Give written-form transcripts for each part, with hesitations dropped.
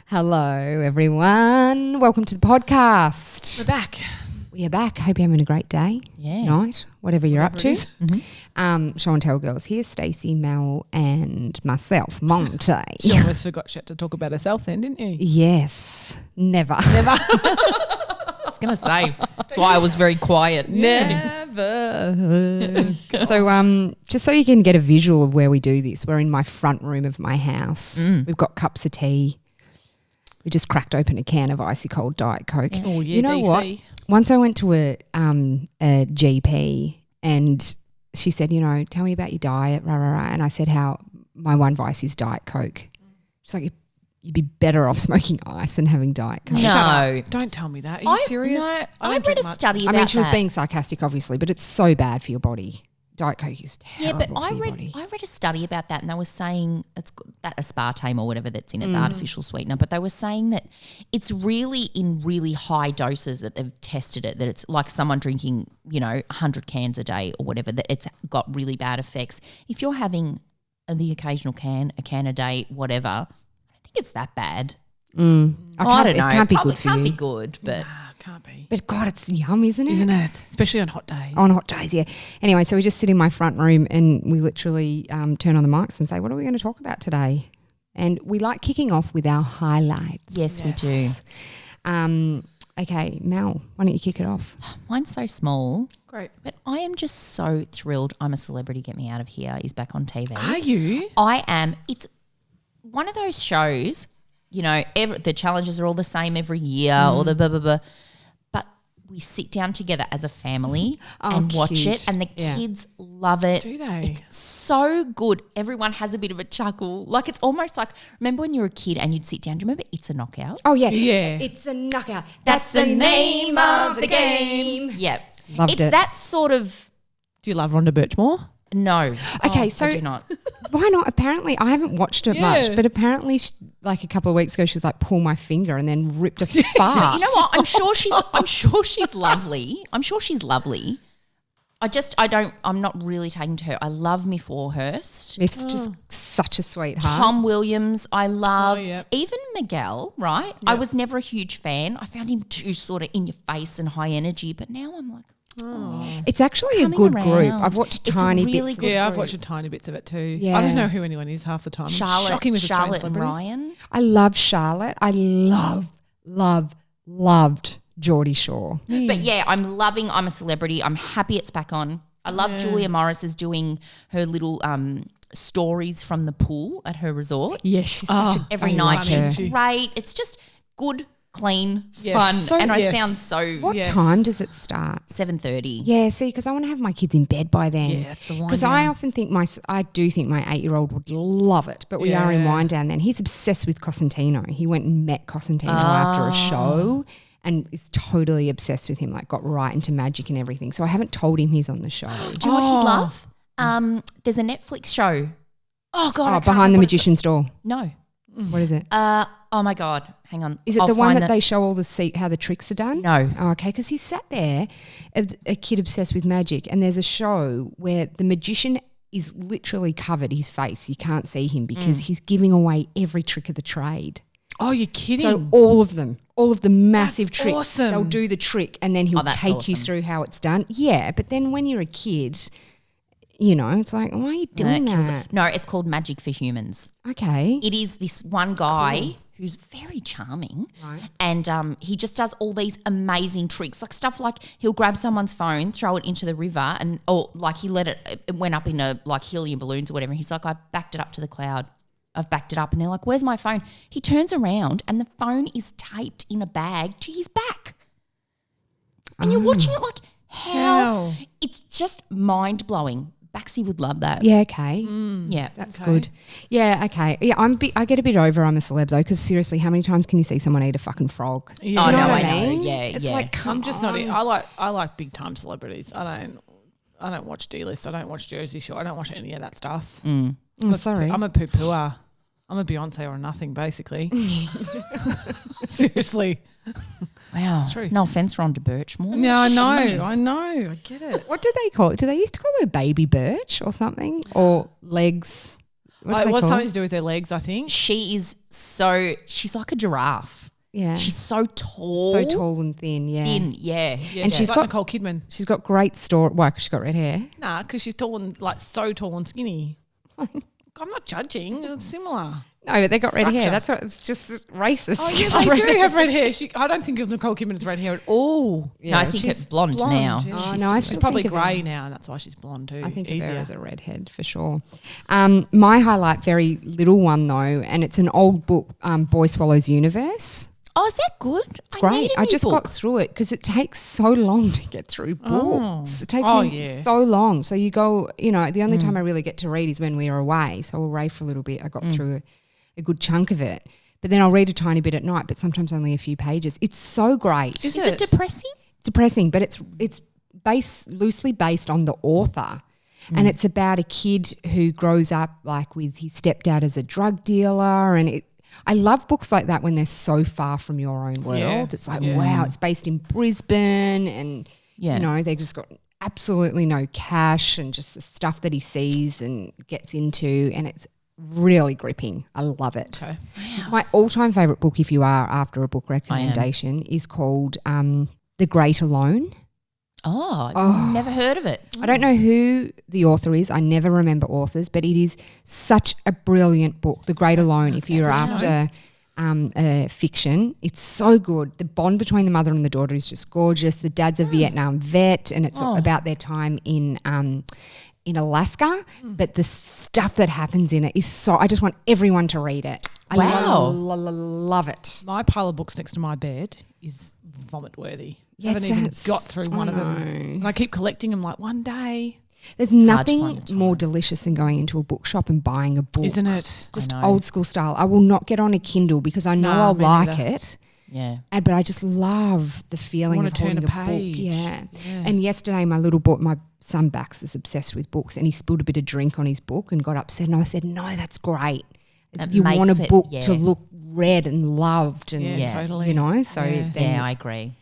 Hello, everyone. Welcome to the podcast. We're back. We are back. Hope you're having a great day, night, whatever you're up to. Show and tell girls here, Stacey, Mel, and myself, Monty. She almost forgot she had to talk about herself then, didn't you? Yes, never. I was going to say, that's why I was very quiet. Never. So just so you can get a visual of where we do this, we're in my front room of my house. We've got cups of tea. We just cracked open a can of icy cold Diet Coke. Yeah. Oh, yeah, you know DC. what? Once I went to a GP and she said, you know, tell me about your diet, rah, rah, rah. And I said how my one vice is Diet Coke. She's like, you'd be better off smoking ice than having Diet Coke. No. Don't tell me that. Are you serious? No, I don't read a drink much. study I about mean, she was that. being sarcastic, obviously, but it's so bad for your body. Diet Coke is terrible for your body. I read a study about that, and they were saying it's that aspartame or whatever that's in it, the artificial sweetener, but they were saying that it's really in really high doses that they've tested it, that it's like someone drinking, 100 cans a day or whatever, that it's got really bad effects. If you're having the occasional can, a can a day, whatever, I don't think it's that bad. I don't know. It can't be good for you. It can't be good, but Can't be. But God, it's yum, isn't it? Isn't it? Especially on hot days. On hot days, yeah. Anyway, so we just sit in my front room and we literally turn on the mics and say, what are we going to talk about today? And we like kicking off with our highlights. yes, we do. Okay, Mel, why don't you kick it off? Mine's so small. Great. But I am just so thrilled I'm a Celebrity, Get Me Out of Here is back on TV. Are you? I am. It's one of those shows, the challenges are all the same every year or the blah, blah, blah. But we sit down together as a family and watch cute. it, and the kids love it. Do they? It's so good. Everyone has a bit of a chuckle. Like, it's almost like, remember when you were a kid and you'd sit down, do you remember It's a Knockout? Oh, yeah. Yeah. It's a knockout. That's the name of the game. Yeah. Loved it's it. that sort of, Do you love Rhonda Birchmore? no. Okay, I so do not. why not? Apparently, I haven't watched it much, Yeah. but apparently, like a couple of weeks ago, she was like, pull my finger and then ripped a fart. You know what? I'm sure she's lovely. I'm sure she's lovely. I'm not really taken to her. I love Miff Warhurst. It's just such a sweetheart. Tom Williams, I love. yep. Even Miguel, right? I was never a huge fan. I found him too sort of in your face and high energy, but now I'm like, It's actually a coming good group. around. I've watched It's a tiny really bits. good Yeah, I've group. watched tiny bits of it too. Yeah. I don't know who anyone is half the time. Shocking with Australian Charlotte and celebrities. Ryan. I love Charlotte. I loved Geordie Shore. But yeah, I'm loving I'm a Celebrity. I'm happy it's back on. I love Julia Morris is doing her little stories from the pool at her resort. Yeah, she's such a Every I night love she's her. great. It's just good, clean, Yes. fun. So- and I yes. sound so What Yes. time does it start? 7:30. Yeah, see, because I want to have my kids in bed by then. Yeah, it's the wind Because I down. often think I do think my 8-year-old would love it, but we are in Yeah. wind down then. He's obsessed with Cosentino. He went and met Cosentino after a show and is totally obsessed with him, like got right into magic and everything. So I haven't told him he's on the show. Do you know what he'd love? There's a Netflix show. Oh, God. I can't Behind the remember what it's Magician's Door. No. What is it? Oh my God. Hang on. Is it I'll the one find that they show all how the tricks are done? No. Oh, okay, because he sat there, a kid obsessed with magic, and there's a show where the magician is literally covered his face. You can't see him because he's giving away every trick of the trade. Oh, you're kidding. So all of the massive That's tricks, awesome. they'll do the trick and then he'll that's take you awesome. through how it's done. Yeah, but then when you're a kid, it's like, why are you doing that? No, it's called Magic for Humans. Okay. It is this one guy who's very charming, and he just does all these amazing tricks, like stuff like he'll grab someone's phone, throw it into the river, or like he it went up in a like helium balloons or whatever. He's like, I backed it up to the cloud. I've backed it up, and they're like, where's my phone? He turns around, and the phone is taped in a bag to his back, and you're watching it like how? It's just mind blowing. Baxi would love that. Yeah, okay. Yeah. That's good. Yeah, okay. Yeah, I get a bit over I'm a Celeb though, because seriously, how many times can you see someone eat a fucking frog? Yeah. Oh, Do you no, know what I I know. mean? Yeah, It's yeah. like, come I'm just not. on. I like big time celebrities. I don't watch D-list. I don't watch Jersey Shore. I don't watch any of that stuff. Oh, sorry. I'm a poo-pooer. I'm a Beyonce or a nothing, basically. Seriously. Wow. It's true. No offense, Rhonda Birchmore. No, I know. Jeez. I know. I get it. What do they call it? Do they used to call her Baby Birch or something? Or Legs? What do It they was call? something to do with their legs, I think. She's like a giraffe. Yeah. She's so tall. So tall and thin, yeah. Yeah. Yeah, And she's like got- Nicole Kidman. She's got great story. Why? 'Cause she's got red hair. Nah, because she's tall and like so tall and skinny. I'm not judging. It's similar. No, but they got red hair. Structure. That's what. It's just racist. Oh yeah, they do have red hair. I don't think of Nicole Kidman as red hair at all. No, I think it's blonde now. Yeah. Oh, She's, no, I she's still probably think of grey her. now, and that's why she's blonde too. I think of Easier. her as a redhead for sure. My highlight, very little one though, and it's an old book, Boy Swallows Universe. Oh, is that good? It's great. I just book. got through it because it takes so long to get through books. It takes me so long. So you go, the only time I really get to read is when we are away. So we're away for a little bit. I got through a good chunk of it. But then I'll read a tiny bit at night, but sometimes only a few pages. It's so great. Is it depressing? It's depressing, but it's loosely based on the author. And it's about a kid who grows up like with his stepdad as a drug dealer. And I love books like that when they're so far from your own world. Yeah. It's like, wow, it's based in Brisbane and, Yeah. they just got absolutely no cash and just the stuff that he sees and gets into, and it's really gripping. I love it. Okay. My all-time favourite book, if you are after a book recommendation, is called The Great Alone. Oh, never heard of it. I don't know who the author is. I never remember authors, but it is such a brilliant book, The Great Alone, if you're after fiction. It's so good. The bond between the mother and the daughter is just gorgeous. The dad's a Vietnam vet, and it's about their time in Alaska, but the stuff that happens in it is so – I just want everyone to read it. I love it. My pile of books next to my bed is vomit worthy. Yeah, I haven't even it's- got through one of them. And I keep collecting them like one day. There's hard to nothing find the time. more delicious than going into a bookshop and buying a book. Isn't it? Just I know. old school style. I will not get on a Kindle because I know No, I'll me like neither. it. Yeah. But I just love the feeling wanna of turn holding a page. book. Yeah. Yeah. And yesterday my son Bax is obsessed with books, and he spilled a bit of drink on his book and got upset, and I said, no, that's great. That You want makes a it- book yeah. to look read and loved, and Yeah, totally. So Yeah. then, I agree.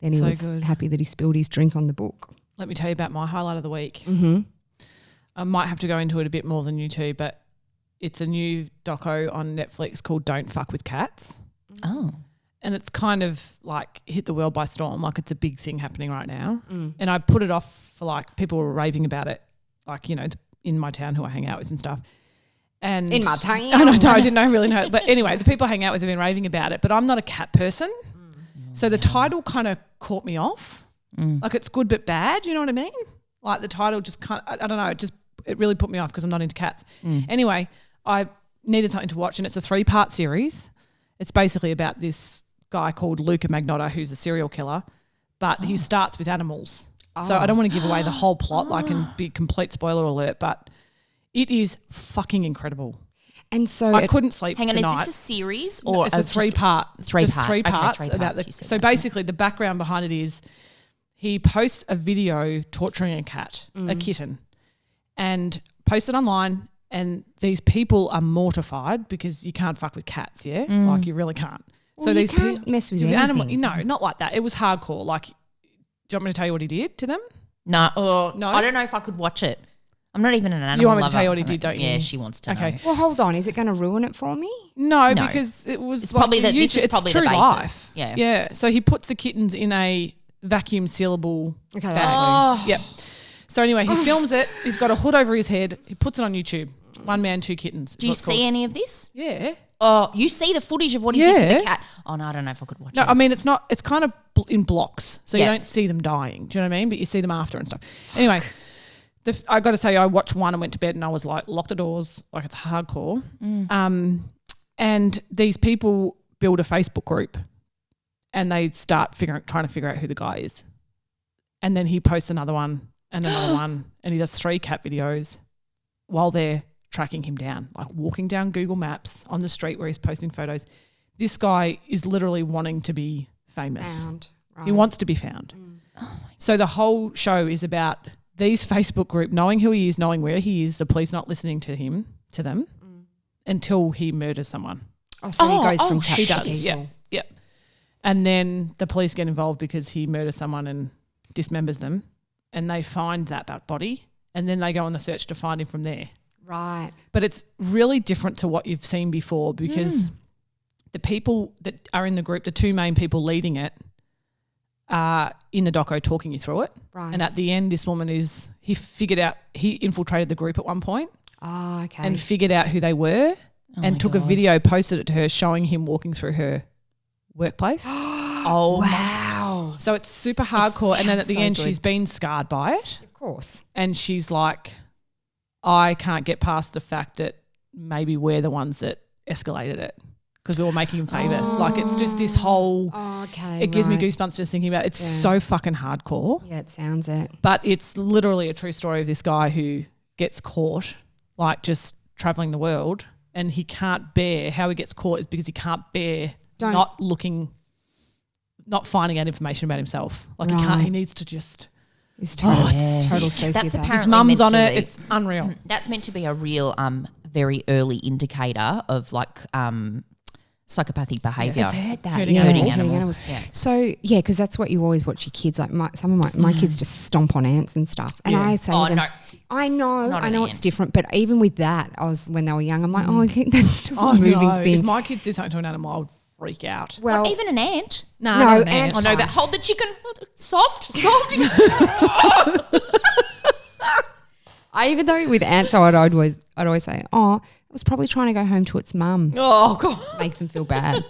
then he So was good. happy that he spilled his drink on the book. Let me tell you about my highlight of the week. Mm-hmm. I might have to go into it a bit more than you two, but it's a new doco on Netflix called Don't Fuck With Cats. Oh. And it's kind of like hit the world by storm. Like it's a big thing happening right now. And I put it off for like people were raving about it, like, in my town who I hang out with and stuff. And In my town? I didn't really know. But anyway, the people I hang out with have been raving about it, but I'm not a cat person. So the title kind of caught me off. Like it's good but bad, you know what I mean? Like the title just kind of, I don't know, it really put me off because I'm not into cats. Anyway, I needed something to watch, and it's a 3-part series. It's basically about this guy called Luca Magnotta who's a serial killer, but he starts with animals. So I don't want to give away the whole plot, like and be complete spoiler alert, but it is fucking incredible. And so I couldn't sleep Hang on, tonight. is this a series or It's a 3-part. Just Three-part. three Okay, parts 3 about parts, you said, So okay. basically the background behind it is he posts a video torturing a cat, a kitten, and posts it online, and these people are mortified because you can't fuck with cats, yeah? Like you really can't. Well, you can't mess with anything. No, not like that. It was hardcore. Like, do you want me to tell you what he did to them? No, No? I don't know if I could watch it. I'm not even an animal You want me to lover. tell you what he did, don't you? Yeah, she wants to Okay. know. well, hold on. Is it going to ruin it for me? No, No. because it was It's like probably this is it's probably the true basis. life. Yeah. Yeah. So he puts the kittens in a vacuum sealable Okay, bag. lovely. Yep. So anyway, he films it. He's got a hood over his head. He puts it on YouTube. 1 man, 2 kittens. is Do you what it's see called. any of this? Yeah. Oh, you see the footage of what he did to Yeah. the cat? Oh no, I don't know if I could watch No, it. I mean, it's not. It's kind of in blocks, so Yeah. you don't see them dying. Do you know what I mean? But you see them after and stuff. Anyway, I got to say, I watched one and went to bed, and I was like, lock the doors, like it's hardcore. And these people build a Facebook group, and they start trying to figure out who the guy is, and then he posts another one and another one, and he does 3 cat videos while they're tracking him down, like walking down Google Maps on the street where he's posting photos. This guy is literally wanting to be famous. Found. Right. He wants to be found. So the whole show is about these Facebook group knowing who he is, knowing where he is, the police not listening to them until he murders someone. Oh, so he goes from cat He to does, people. yeah. And then the police get involved because he murders someone and dismembers them, and they find that body, and then they go on the search to find him from there. Right. But it's really different to what you've seen before because the people that are in the group, the two main people leading it, are in the doco talking you through it. Right. And at the end, this woman he infiltrated the group at one point Oh, okay. and figured out who they were and took a video, posted it to her showing him walking through her workplace. Oh, wow. So it's super hardcore. And then at the end, she's been scarred by it. Of course. And she's like, I can't get past the fact that maybe we're the ones that escalated it because we were making him famous. Like it's just this whole it gives me goosebumps just thinking about it. It's so fucking hardcore. Yeah, it sounds it. But it's literally a true story of this guy who gets caught, like just traveling the world, and he can't bear how he gets caught is because he can't bear not finding out information about himself. Like he needs to just It's total sociopath. That's apparently his mum's meant on to it. be. It's unreal. That's meant to be a real very early indicator of like psychopathic behaviour. I've heard that. Hurting Hurting animals. animals. Yeah. So, yeah, because that's what you always watch your kids. Like some of my kids just stomp on ants and stuff. And I say to them, no. I know Not an it's ant. different. But even with that, when they were young, I'm like, I think that's still a moving thing. If my kids did something to an animal, I would freak out. Well, Not even an ant. No, No, not an ant. ants- Oh no, but hold the chicken. Soft. even though with ants, I'd always say, it was probably trying to go home to its mum. Oh god. Make them feel bad.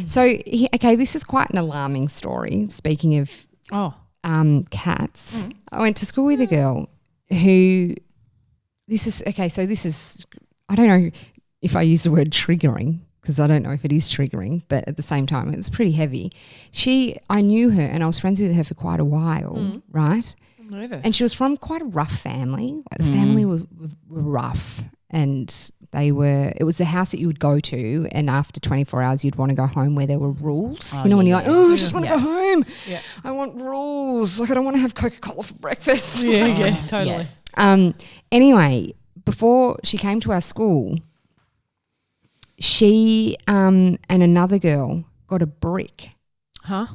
So, this is quite an alarming story. Speaking of cats, I went to school with a girl who I don't know if I use the word triggering because I don't know if it is triggering, but at the same time, it's pretty heavy. I knew her and I was friends with her for quite a while, right? I'm nervous. And she was from quite a rough family. Like the family were rough, and it was the house that you would go to, and after 24 hours you'd want to go home where there were rules. When you're like, I just want to go home. Yeah. I want rules. Like I don't want to have Coca-Cola for breakfast. Yeah, totally. Yeah. Anyway, before she came to our school, she and another girl got a brick. Huh?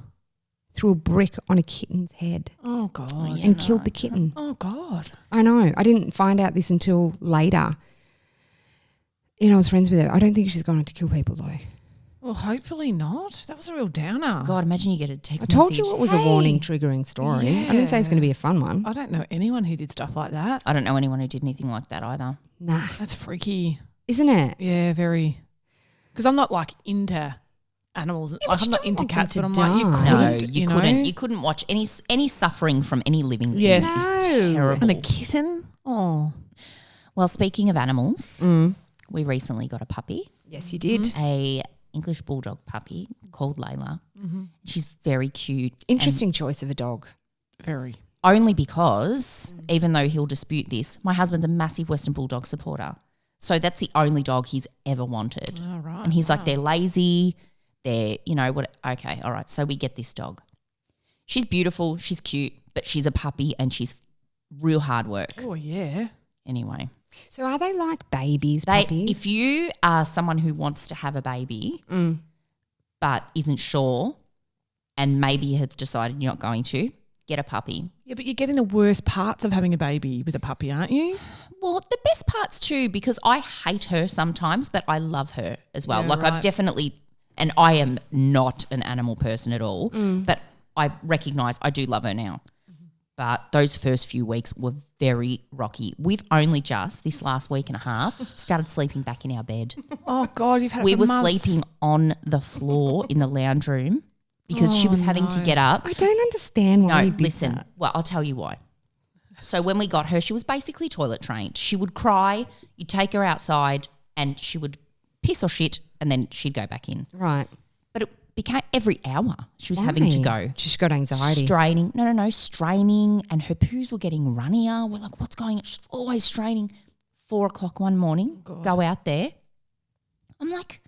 Threw a brick on a kitten's head Oh God. and killed the kitten. Oh God. I know. I didn't find out this until later. I was friends with her. I don't think she's gone on to kill people though. Well, hopefully not. That was a real downer. God, imagine you get a text I told message. you it was a warning triggering story. I didn't say it's going to be a fun one. I don't know anyone who did stuff like that. I don't know anyone who did anything like that either. Nah. That's freaky. Isn't it? Yeah, very. Because I'm not like into animals. but Like you I'm not don't into want them cats, to but I'm like, you die. couldn't. No, you couldn't. You couldn't watch any suffering from any living thing. Yes. It's terrible. And a kitten. Oh. Well, speaking of animals, we recently got a puppy, Yes, you did. a English bulldog puppy called Layla. She's very cute. Interesting choice of a dog. Very. Only because, even though he'll dispute this, my husband's a massive Western Bulldog supporter. So that's the only dog he's ever wanted. Oh, right. And he's like, they're lazy. They're, okay, all right. So we get this dog. She's beautiful. She's cute, but she's a puppy and she's real hard work. Oh, yeah. Anyway. So are they like babies, puppies? If you are someone who wants to have a baby but isn't sure and maybe have decided you're not going to, get a puppy. Yeah, but you're getting the worst parts of having a baby with a puppy, aren't you? Well, the best parts too, because I hate her sometimes, but I love her as well. Yeah, I've right. definitely, and I am not an animal person at all, but I recognise I do love her now. But those first few weeks were very rocky. We've only just, this last week and a half, started sleeping back in our bed. Oh, God, you've had We it for were months. sleeping on the floor in the lounge room because she was having to get up. I don't understand why you No, did listen. that. Well, I'll tell you why. So when we got her, she was basically toilet trained. She would cry, you'd take her outside and she would piss or shit and then she'd go back in. Right. But it became every hour she was having to Why? go. She's got anxiety. Straining. No, straining. And her poos were getting runnier. We're like, what's going on? She's always straining. 4 o'clock one morning, go out there. I'm like,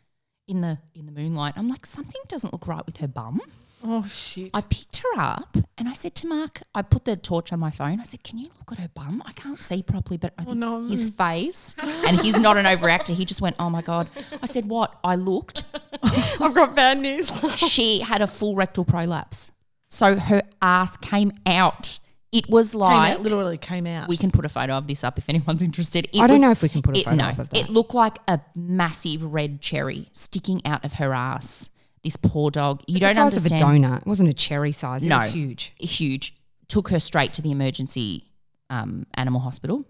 in the moonlight, I'm like, something doesn't look right with her bum. Oh, shit. I picked her up and I said to Mark, I put the torch on my phone. I said, can you look at her bum? I can't see properly, but I think no. his face, and he's not an overactor. He just went, oh my God. I said, what? I looked. I've got bad news. She had a full rectal prolapse. So her ass came out It was like literally came out. we can put a photo of this up if anyone's interested. I don't know if we can put a photo up of that. It looked like a massive red cherry sticking out of her ass. This poor dog. You don't understand. The size of a donut. It wasn't a cherry size. It was huge. Huge. Took her straight to the emergency animal hospital.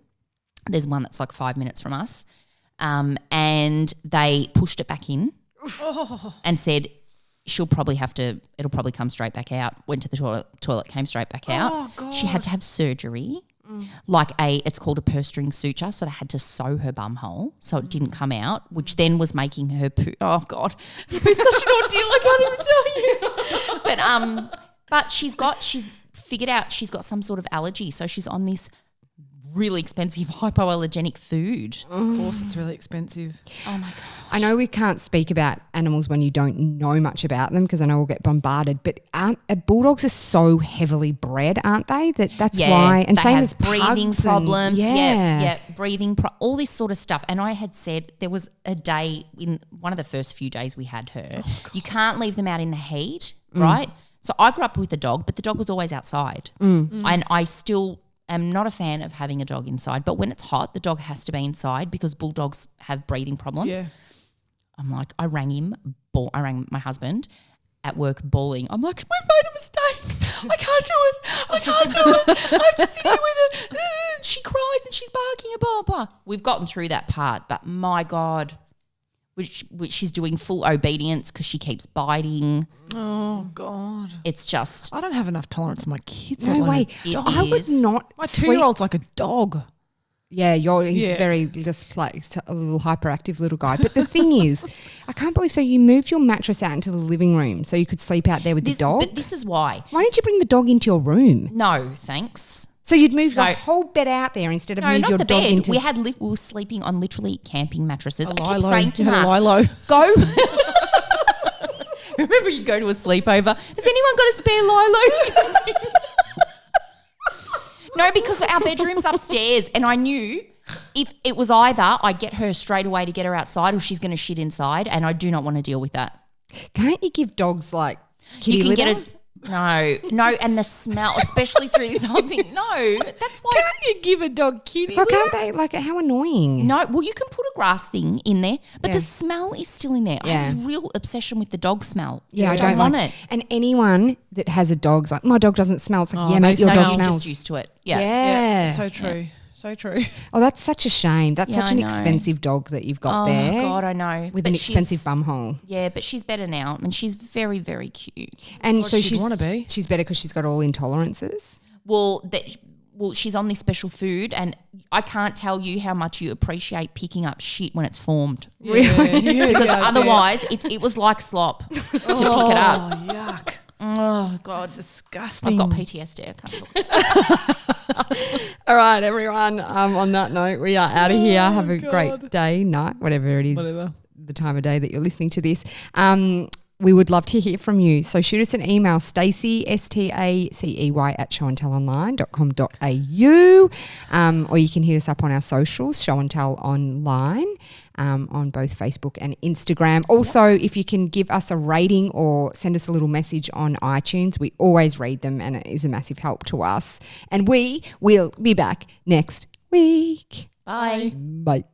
There's one that's like 5 minutes from us. And they pushed it back in and said it'll probably come straight back out. Went to the toilet, came straight back out. Oh, God. She had to have surgery, it's called a purse string suture. So they had to sew her bum hole so it didn't come out, which then was making her poo. Oh, God. It's such an ordeal, I can't even tell you. But she's figured out she's got some sort of allergy. So she's on this really expensive hypoallergenic food. Of course it's really expensive. Oh, my God. I know we can't speak about animals when you don't know much about them because I know we'll get bombarded, but bulldogs are so heavily bred, aren't they? That's why. And they same have as breathing pugs problems. And, Breathing, all this sort of stuff. And I had said there was a day in one of the first few days we had her, you can't leave them out in the heat, right? So I grew up with a dog, but the dog was always outside. And I still am not a fan of having a dog inside, but when it's hot, the dog has to be inside because bulldogs have breathing problems. Yeah. I'm like, I rang my husband at work bawling. I'm like, we've made a mistake. I can't do it. I have to sit here with her. She cries and she's barking a blah, blah. We've gotten through that part, but my God, which she's doing full obedience because she keeps biting. Oh, God. It's just. I don't have enough tolerance for my kids. No way. I would not. My 2-year-old's like a dog. Yeah, he's very just like a little hyperactive little guy. But the thing is, I can't believe you moved your mattress out into the living room so you could sleep out there with the dog. But this is why. Why didn't you bring the dog into your room? No, thanks. So you'd move your whole bed out there instead of move your dog into. We were sleeping on literally camping mattresses. I kept Lilo. saying to Mark, Lilo. go. Remember, you go to a sleepover. Has anyone got a spare Lilo? No, because our bedroom's upstairs, and I knew if it was either I get her straight away to get her outside, or she's going to shit inside, and I do not want to deal with that. Can't you give dogs like kitty litter? Get No, and the smell, especially through this whole thing. No, that's why. Can't you give a dog kitty litter? Can't they? Like, how annoying. No, well, you can put a grass thing in there, but the smell is still in there. Yeah. I have a real obsession with the dog smell. Yeah, I don't want it. And anyone that has a dog's like, my dog doesn't smell. It's like, mate, your dog smells. Just used to it. Yeah. Yeah. So true. Yeah. So true. Oh, that's such a shame. That's such an expensive dog that you've got there. Oh, God, I know. With an expensive bum hole. Yeah, but she's better now, and she's very, very cute. And so she's better because she's got all intolerances? Well, she's on this special food, and I can't tell you how much you appreciate picking up shit when it's formed. Yeah, really? Because otherwise it was like slop to pick it up. Oh, yuck. Oh, God. It's disgusting. I've got PTSD. I can't talk. All right, everyone. On that note, we are out of here. Have a great day, night, whatever it is, the time of day that you're listening to this. We would love to hear from you. So shoot us an email, Stacey, STACEY @showandtellonline.com.au. Or you can hit us up on our socials, Show and Tell Online, on both Facebook and Instagram. Also, if you can give us a rating or send us a little message on iTunes, we always read them and it is a massive help to us. And we will be back next week. Bye. Bye.